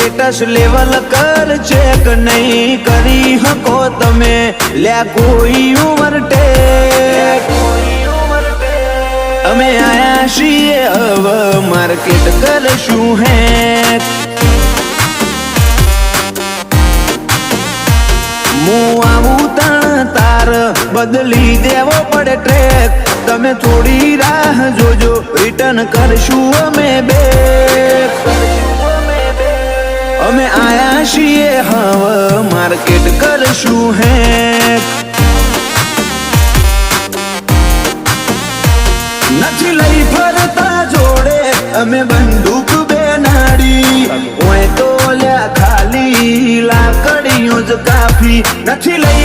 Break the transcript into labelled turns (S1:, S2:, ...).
S1: status level કર check નહીં કરી હકો તમે લ્યા કોઈ ઉમર ટેક અમે આયા છીએ હવે માર્કેટ કરશું હેક હું આવું તણ તાર બદલી દેવો પડે ટ્રેક તમે થોડી રાહ જોજો રિટર્ન કરશું અમે બેક અમે આયા છીએ હવે માર્કેટ કરશું હેક નથી લઈ ફરતા જોડે અમે બંદૂક બેનાડી ઓય તો લ્યા ખાલી લાકડીઓ જ કાફી નથી લઈ